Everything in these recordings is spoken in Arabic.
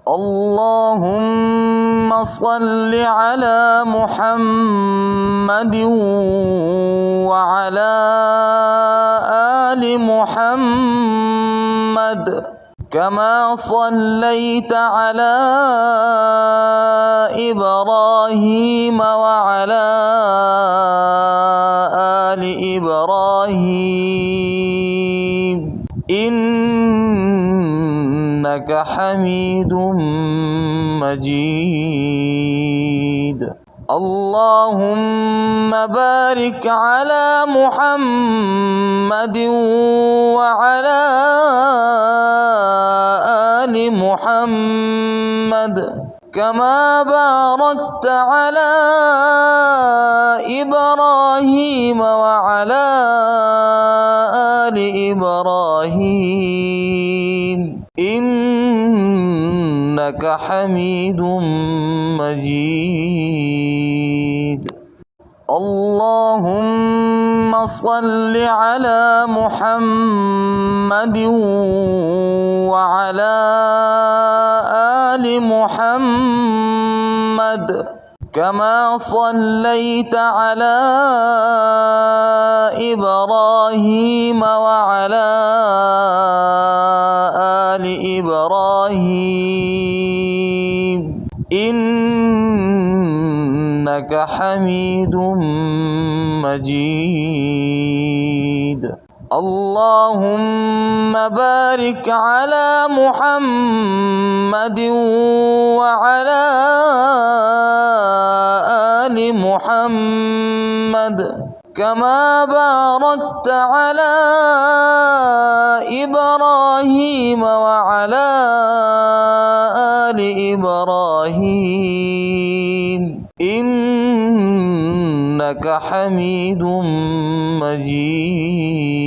اللهم صل على محمد وعلى آل محمد كما صليت على إبراهيم وعلى آل إبراهيم إنك حميد مجيد. اللهم بارك على محمد وعلى آل محمد كما باركت على إبراهيم وعلى آل إبراهيم إنك حميد مجيد. اللهم صل على محمد وعلى آل محمد كما صليت على إبراهيم وعلى آل إبراهيم إنك حميد مجيد. اللهم بارك على محمد وعلى آل محمد كما باركت على إبراهيم وعلى آل إبراهيم إنك حميد مجيد.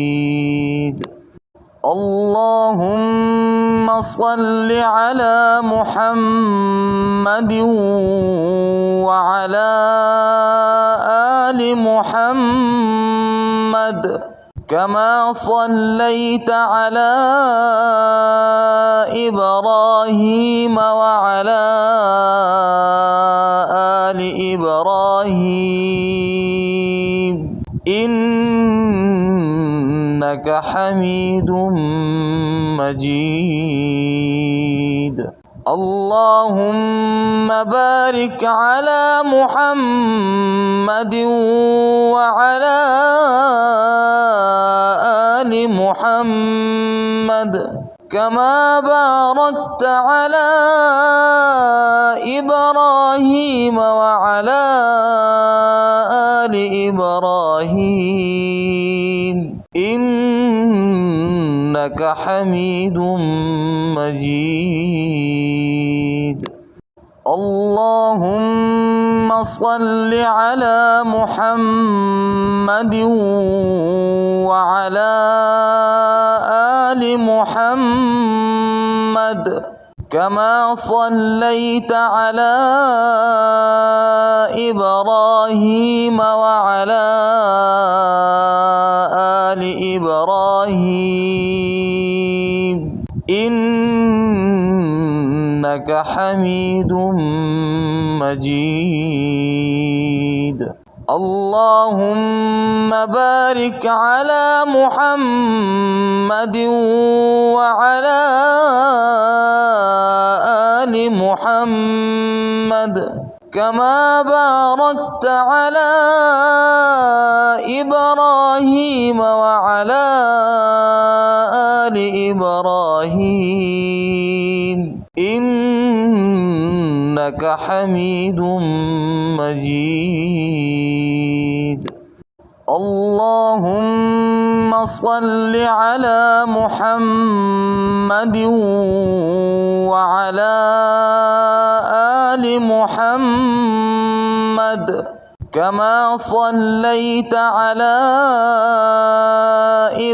اللهم صل على محمد وعلى آل محمد كما صليت على إبراهيم وعلى آل إبراهيم إنك حميد مجيد. اللهم بارك على محمد وعلى آل محمد كما باركت على إبراهيم وعلى آل إبراهيم إنك حميد مجيد. اللهم صل على محمد وعلى آل محمد كما صليت على إبراهيم وعلى آل إبراهيم إنك حميد مجيد. اللهم بارك على محمد وعلى آل محمد كما باركت على إبراهيم وعلى آل إبراهيم إنك حميد مجيد. اللهم صل على محمد وعلى آل محمد كما صليت على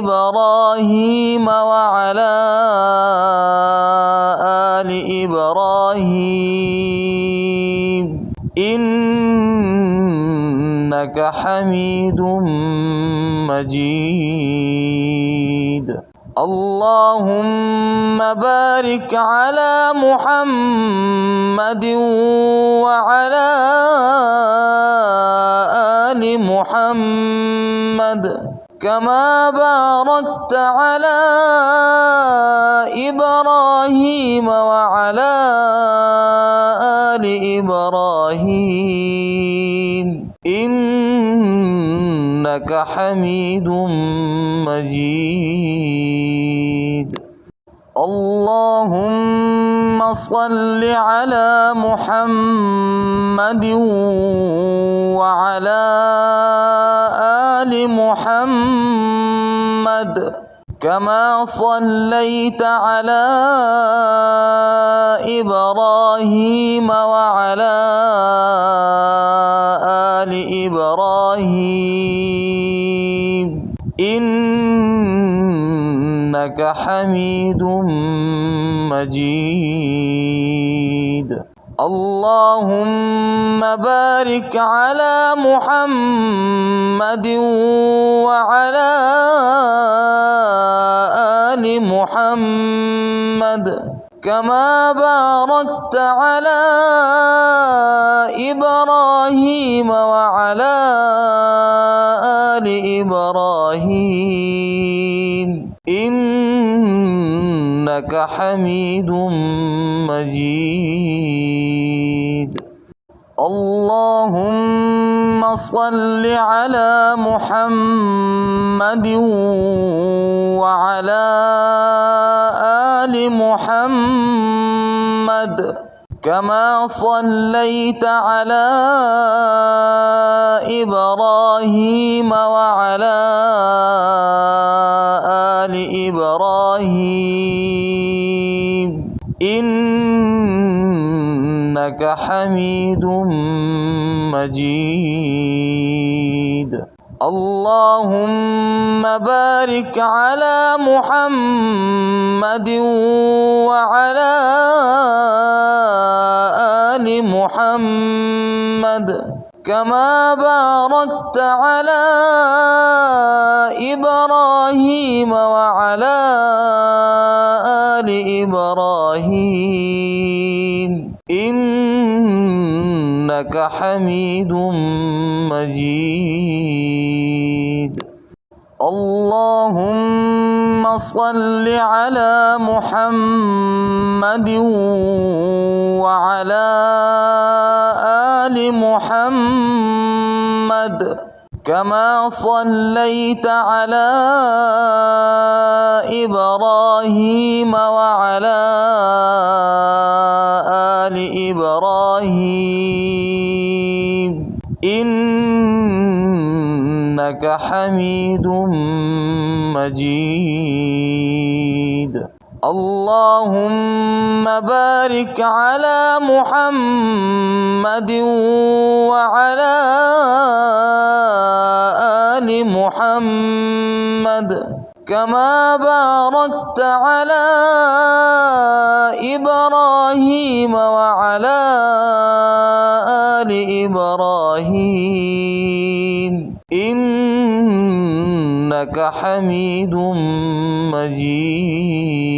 إبراهيم وعلى آل إبراهيم إنك حميد مجيد. اللهم بارك على محمد وعلى آل محمد كما باركت على إبراهيم وعلى آل إبراهيم إنك حميد مجيد. اللهم صل على محمد وعلى آل محمد كما صليت على إبراهيم وعلى آل إبراهيم إنك حميد مجيد. اللهم بارك على محمد وعلى آل محمد كما باركت على إبراهيم وعلى آل إبراهيم إنك حميد مجيد. اللهم صل على محمد وعلى آل محمد كما صليت على إبراهيم وعلى آل إبراهيم إنك حميد مجيد. اللهم بارك على محمد وعلى آل محمد كما باركت على إبراهيم وعلى آل إبراهيم إنك إنك حميد مجيد. اللهم بارك على محمد وعلى آل محمد كما باركت على إبراهيم وعلى آل إبراهيم إنك حميد مجيد. اللهم بارك على محمد وعلى آل محمد كما باركت على إبراهيم وعلى آل إبراهيم إنك حميد مجيد. اللهم صل على محمد وعلى آل محمد كما صليت على إبراهيم وعلى آل إبراهيم إنك حميد مجيد. اللهم بارك على محمد وعلى آل محمد كما باركت على إبراهيم وعلى آل إبراهيم إنك حميد مجيد.